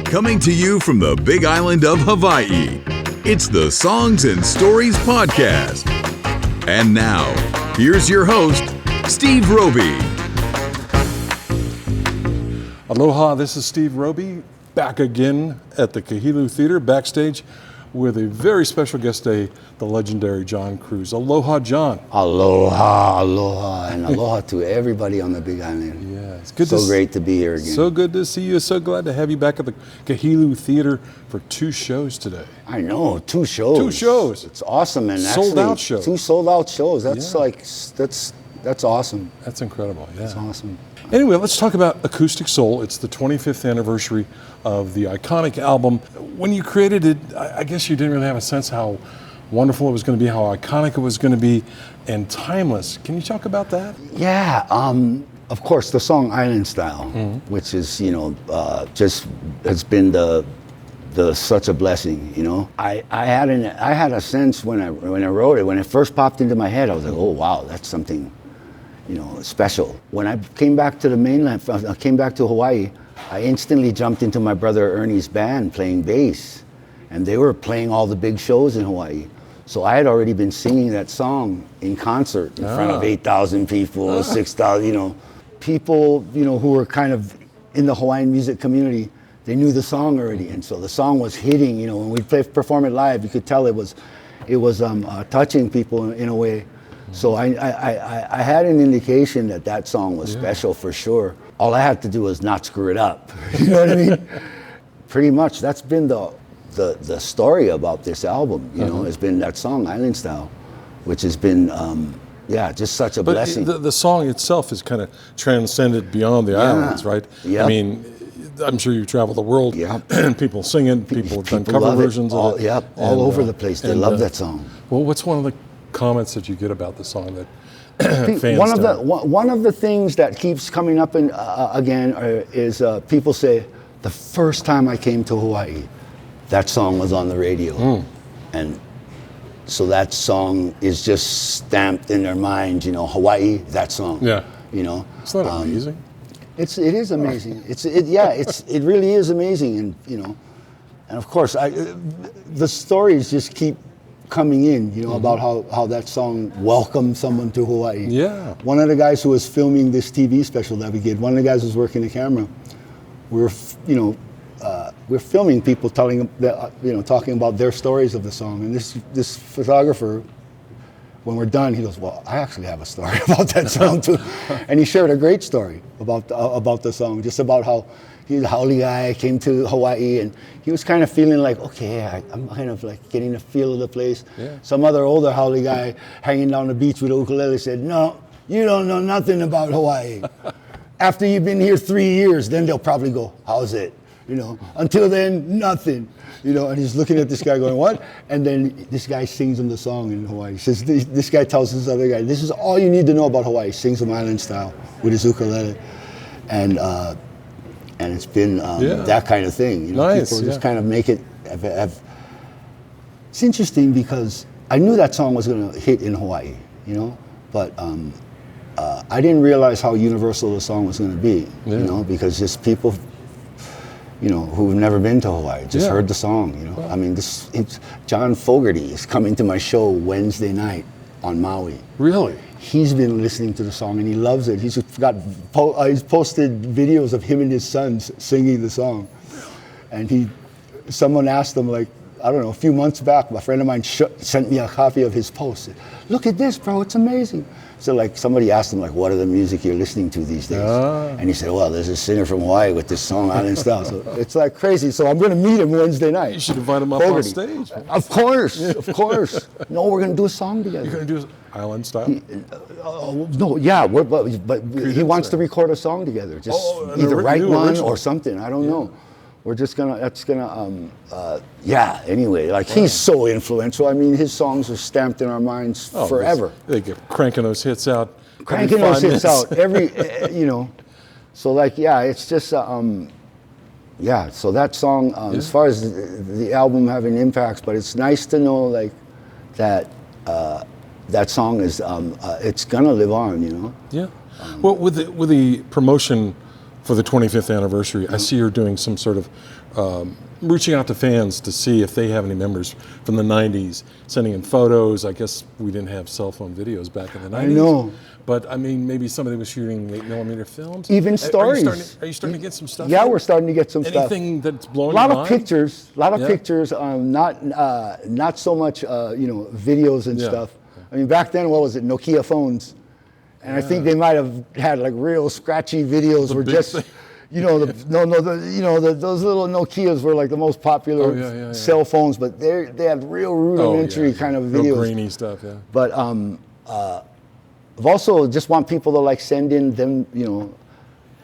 Coming to you from the big island of Hawaii, it's the Songs and Stories Podcast. And now, here's your host, Steve Roby. Aloha, this is Steve Roby, back again at the Kahilu Theatre, backstage with a very special guest today, the legendary John Crus. Aloha, John. Aloha, aloha, and aloha to everybody on the Big Island. Yeah, it's good. Great to be here again. So good to see you. So glad to have you back at the Kahilu Theatre for 2 shows today. I know, 2 shows. 2 shows. It's awesome, and sold out shows. 2 sold out shows. That's that's awesome. That's incredible. Yeah, that's awesome. Anyway, let's talk about Acoustic Soul. It's the 25th anniversary of the iconic album. When you created it, I guess you didn't really have a sense how wonderful it was going to be, how iconic it was going to be, and timeless. Can you talk about that? Yeah, of course, the song Island Style, which is, just has been the such a blessing, I had a sense when I wrote it, when it first popped into my head, I was like, oh wow, that's something special. When I came back to the mainland, I came back to Hawaii, I instantly jumped into my brother Ernie's band playing bass, and they were playing all the big shows in Hawaii. So I had already been singing that song in concert in front of 8,000 people, 6,000, people, who were kind of in the Hawaiian music community. They knew the song already, and so the song was hitting. When we perform it live, you could tell it was touching people in a way. So I had an indication that song was special for sure. All I had to do was not screw it up. You know what I mean? Pretty much, that's been the story about this album. Has been that song Island Style, which has been just such a blessing. But the song itself is kind of transcended beyond the islands, right? Yep. I mean, I'm sure you travel the world, and people sing it. People have done cover versions of it. Yep, all over the place. They love that song. Well, what's one of the comments that you get about the song that fans one of the things that keeps coming up again is people say, the first time I came to Hawaii, that song was on the radio. And so that song is just stamped in their mind, Hawaii, that song. Yeah. It's not amazing. It is amazing. It really is amazing, and of course the stories just keep coming in, about how that song welcomed someone to Hawaii. Yeah. One of the guys who was filming this TV special that we did, one of the guys who was working the camera, we're filming people talking about their stories of the song, and this photographer, when we're done, he goes, well, I actually have a story about that song too. And he shared a great story about the song, just about how he's a haole guy, came to Hawaii, and he was kind of feeling like, okay, I'm kind of like getting a feel of the place. Yeah. Some other older haole guy hanging down the beach with a ukulele said, no, you don't know nothing about Hawaii. After you've been here 3 years, then they'll probably go, how's it? Until then, nothing. And he's looking at this guy going, what? And then this guy sings him the song in Hawaii. He says, this guy tells this other guy, this is all you need to know about Hawaii. Sings him Island Style with his ukulele. And it's been that kind of thing. Nice, people just kind of make it It's interesting because I knew that song was going to hit in Hawaii, but I didn't realize how universal the song was going to be, because just people who've never been to Hawaii, just heard the song, Wow. I mean, John Fogerty is coming to my show Wednesday night on Maui. Really? He's been listening to the song and he loves it. He's posted videos of him and his sons singing the song. And someone asked him, like, I don't know, a few months back, a friend of mine sent me a copy of his post. Look at this, bro, it's amazing. So like somebody asked him, like, what are the music you're listening to these days? And he said, well, there's a singer from Hawaii with this song Island Style. So it's like crazy. So I'm going to meet him Wednesday night. You should invite him up on stage. Of course. No, we're going to do a song together. You're going to do Island Style? No, yeah, but he wants to record a song together. Just either write one or something. I don't know. We're just anyway, like he's so influential. I mean, his songs are stamped in our minds forever. They get cranking those hits out. So like, it's just, so that song, as far as the album having impacts, but it's nice to know like that song is, it's gonna live on, Yeah. Well, with the promotion for the 25th anniversary, I see you're doing some sort of reaching out to fans to see if they have any memories from the 90s, sending in photos. I guess we didn't have cell phone videos back in the 90s. I know. But I mean, maybe somebody was shooting 8mm films. Even stories. Are you starting to get some stuff? Yeah, we're starting to get some stuff. Anything that's blowing a lot your of mind? pictures, not so much videos and stuff. I mean, back then, what was it, Nokia phones, and I think they might have had like real scratchy videos. Were just thing. those little Nokias were like the most popular cell phones, but they had real rudimentary kind of videos, real grainy stuff. Yeah, but I've also just want people to like send in them,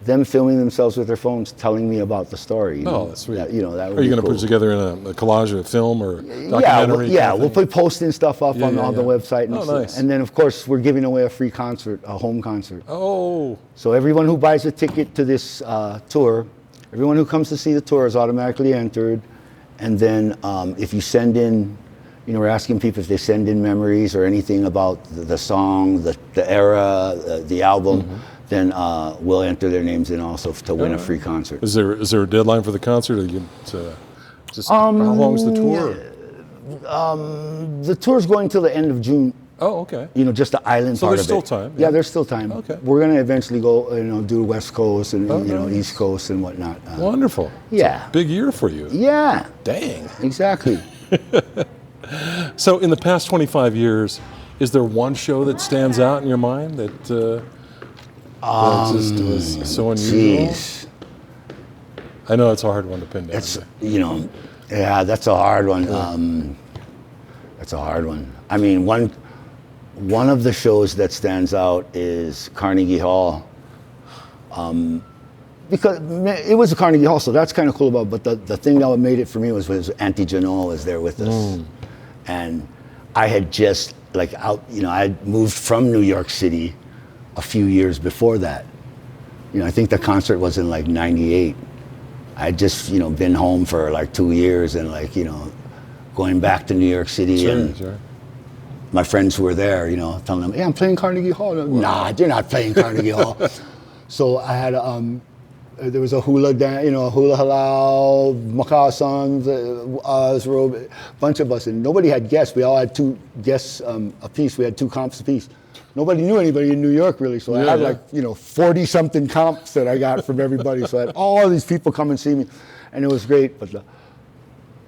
them filming themselves with their phones, telling me about the story. That's sweet. That would Are you be going to cool. put together in a collage of film or documentary? We'll be posting stuff up on the website. And nice. And then, of course, we're giving away a free concert, a home concert. Oh. So everyone who buys a ticket to this tour, everyone who comes to see the tour is automatically entered. And then if you send in, we're asking people if they send in memories or anything about the song, the era, the album, then we'll enter their names in also to win a free concert. Is there a deadline for the concert? Or how long is the tour? The tour's going till the end of June. Oh, okay. Just the island So part there's of it. still time. Yeah, there's still time. Okay. We're going to eventually go, do West Coast and, nice. East Coast and whatnot. Wonderful. Yeah. It's a big year for you. Yeah. Dang. Exactly. So in the past 25 years, is there one show that stands out in your mind that just was so unusual? Jeez. I know it's a hard one to pin down. That's a hard one. That's a hard one. I mean, one of the shows that stands out is Carnegie Hall. Because it was a Carnegie Hall, so that's kind of cool about it. But the thing that made it for me was Auntie Genoa was there with us. And I had just, I had moved from New York City a few years before that. I think the concert was in 98. I had just, been home for 2 years and going back to New York City. Sure. My friends who were there, telling them, hey, I'm playing Carnegie Hall. Nah, you're not playing Carnegie Hall. So I had, there was a hula dance, hula halal, Macau songs, a bunch of us, and nobody had guests. We all had 2 guests apiece. We had 2 comps apiece. Nobody knew anybody in New York really, so I had 40-something comps that I got from everybody. So I had all these people come and see me, and it was great. But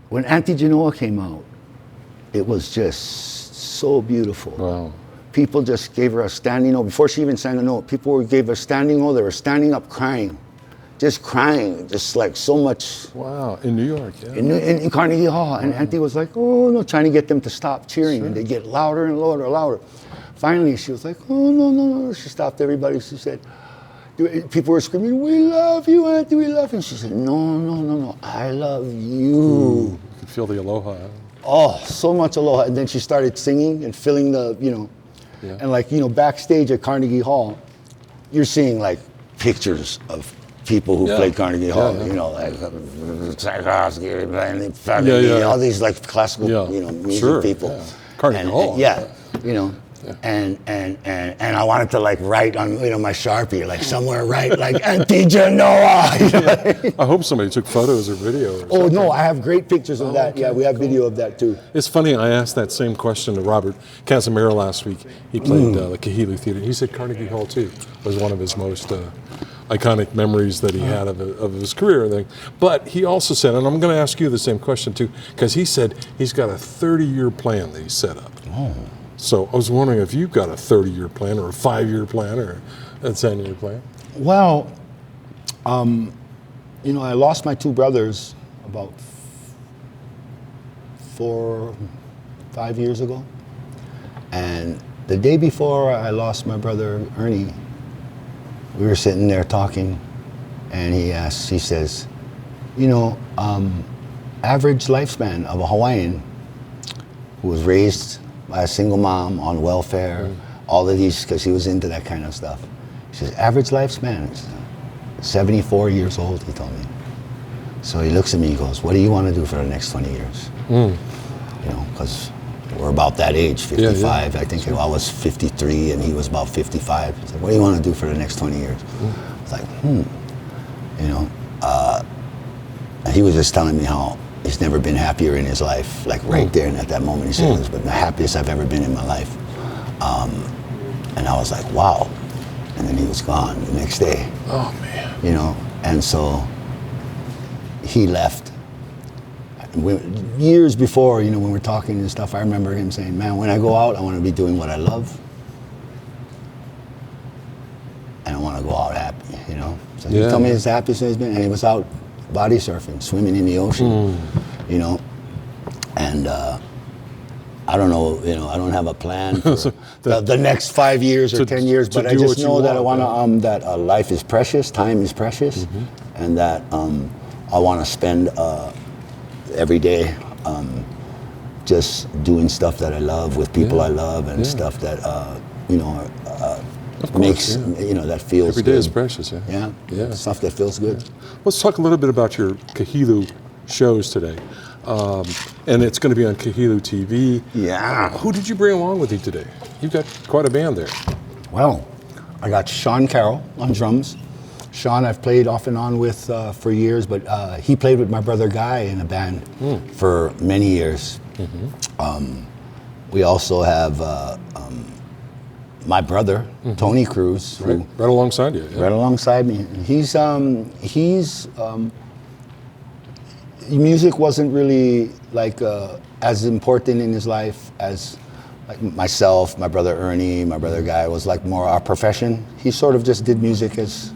when Auntie Genoa came out, it was just so beautiful. Wow. People just gave her a standing O. Before she even sang a note, people gave her a standing O. They were standing up crying. Just crying, just so much. Wow, in New York, yeah. In Carnegie Hall. And Auntie was like, oh, no, trying to get them to stop cheering. And they get louder and louder and louder. Finally, she was like, oh, no. She stopped everybody. She said, people were screaming, we love you, Auntie, we love you. And she said, no, I love you. You could feel the aloha. Oh, so much aloha. And then she started singing and filling the, and backstage at Carnegie Hall, you're seeing pictures of people who played Carnegie Hall, Tchaikovsky, all these classical, music people. Yeah. Carnegie Hall. And I wanted to write on my Sharpie somewhere write Auntie Genoa. I hope somebody took photos or video. Or something. No, I have great pictures of that. Okay, yeah, we have video of that too. It's funny. I asked that same question to Robert Casimiro last week. He played the Kahilu Theatre. He said Carnegie Hall too was one of his most iconic memories that he had of his career and thing. But he also said, and I'm going to ask you the same question too, because he said he's got a 30-year plan that he set up. Oh. So I was wondering if you've got a 30-year plan or a 5-year plan or a 10-year plan. Well, I lost my 2 brothers about 4-5 years ago. And the day before I lost my brother Ernie, we were sitting there talking, and he says, average lifespan of a Hawaiian who was raised by a single mom on welfare, all of these, because he was into that kind of stuff. He says, average lifespan is 74 years old, he told me. So he looks at me, he goes, what do you want to do for the next 20 years? Because we're about that age, 55. I think I was 53 and he was about 55. He said, what do you want to do for the next 20 years? I was like, you know. He was just telling me how he's never been happier in his life, like right there and at that moment. He said, it was the happiest I've ever been in my life. And I was like, wow. And then he was gone the next day. Oh, man. You know, and so he left. Years before, you know, when we're talking and stuff, I remember him saying, man, when I go out, I want to be doing what I love. And I want to go out happy, you know. So he told me it's the happiest he's been. And he was out body surfing, swimming in the ocean, you know. And I don't know, you know, I don't have a plan for the next 5 years or 10 years, but I just know that I want to, that life is precious, time is precious, and that I want to spend every day just doing stuff that I love with people I love and stuff that, you know, makes, you know, that feels every good. day is precious, Yeah, stuff that feels good. Let's talk a little bit about your Kahilu shows today. And it's going to be on Kahilu TV. Yeah. Who did you bring along with you today? You've got quite a band there. Well, I got Sean Carroll on drums. Sean I've played off and on with for years, but he played with my brother Guy in a band for many years. We also have my brother, Tony Cruz, who Right alongside you. right alongside me. Music wasn't really like as important in his life as like myself, my brother Ernie, my brother Guy. Was like more our profession. He sort of just did music as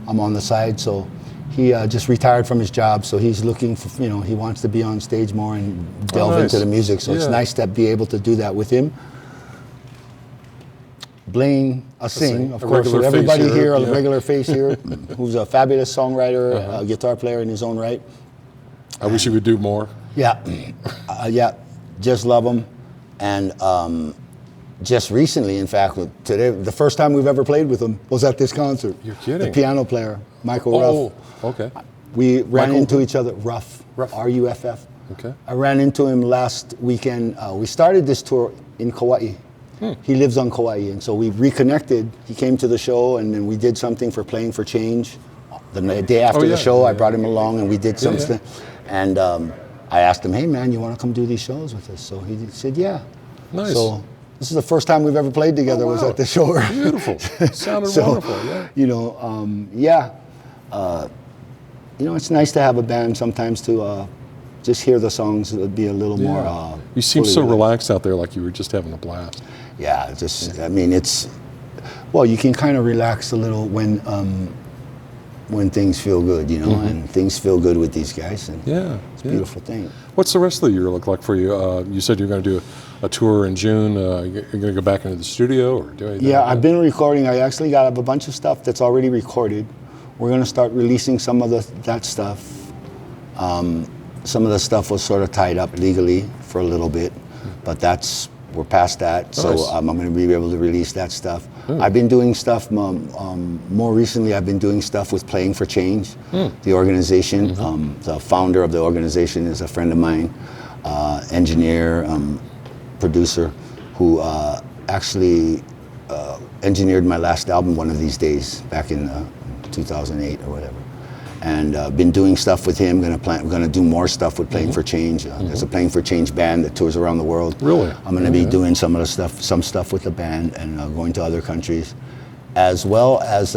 I'm on the side. So he just retired from his job. So he's looking for, you know, he wants to be on stage more and delve into the music. So it's nice to be able to do that with him. Blaine Singh, of course, so everybody here, a regular face here, who's a fabulous songwriter, a guitar player in his own right. I wish you would do more. Yeah, just love him. And just recently, in fact, today, the first time we've ever played with him was at this concert. You're kidding. The piano player, Michael Ruff. Oh, okay. We ran into each other, Ruff, R-U-F-F. Okay. I ran into him last weekend. We started this tour in Kauai. He lives on Kauai, and so we reconnected. He came to the show, and then we did something for Playing for Change. The day after the show, I brought him along, and we did something. And I asked him, hey, man, you want to come do these shows with us? So he said, yeah. Nice. So this is the first time we've ever played together was at the show. Beautiful. Sounded wonderful, yeah. You know, you know, it's nice to have a band sometimes to just hear the songs be a little more. You seem so relaxed out there, like you were just having a blast. Yeah, just I mean, it's you can kind of relax a little when things feel good, you know, and things feel good with these guys, and it's a beautiful thing. What's the rest of the year look like for you? You said you're going to do a tour in June. You're going to go back into the studio or do anything? Yeah, I've been recording. I actually got a bunch of stuff that's already recorded. We're going to start releasing some of that stuff. Some of the stuff was sort of tied up legally for a little bit, but we're past that. Nice. So I'm going to be able to release that stuff. I've been doing stuff, more recently I've been doing stuff with Playing for Change, the organization. The founder of the organization is a friend of mine, engineer, producer, who actually engineered my last album one of these days, back in 2008 or whatever. And been doing stuff with him. We're gonna do more stuff with Playing for Change. There's a Playing for Change band that tours around the world. Really? I'm gonna be doing some stuff with the band and going to other countries, as well as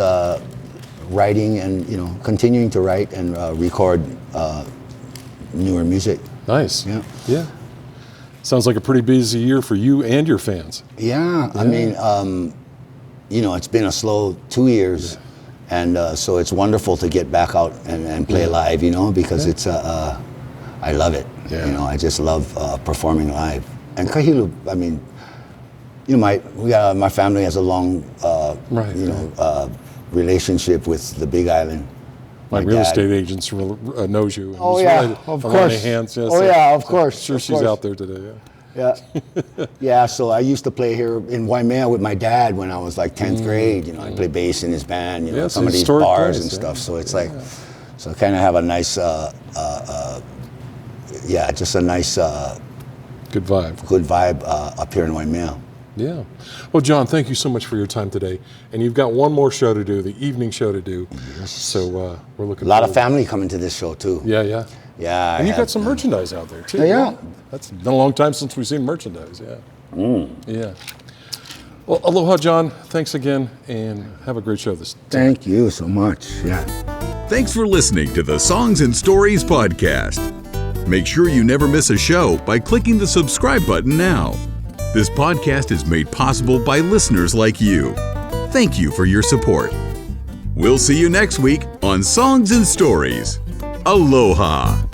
writing and continuing to write and record newer music. Nice. Yeah. Sounds like a pretty busy year for you and your fans. Yeah. I mean, it's been a slow 2 years. And so it's wonderful to get back out and play live, because it's, I love it. Yeah. I just love performing live. And Kahilu, I mean, my family has a long, relationship with the Big Island. My real estate agent knows you. Oh yeah, of course. Hands, oh yeah, of course. Sure, she's out there today. Yeah, so I used to play here in Waimea with my dad when I was like 10th grade. I play bass in his band, some of these bars and stuff. So it's like, so I kind of have a nice, just a nice, good vibe up here in Waimea. Yeah. Well, John, thank you so much for your time today. And you've got one more show to do, the evening show to do. Yes. So we're looking A lot forward. of family coming to this show too. Yeah, yeah. Yeah. And you've got some merchandise out there too. Yeah. That's been a long time since we've seen merchandise. Yeah. Yeah. Well, aloha, John. Thanks again, and have a great show this time. Thank you so much. Yeah. Thanks for listening to the Songs and Stories podcast. Make sure you never miss a show by clicking the subscribe button now. This podcast is made possible by listeners like you. Thank you for your support. We'll see you next week on Songs and Stories. Aloha.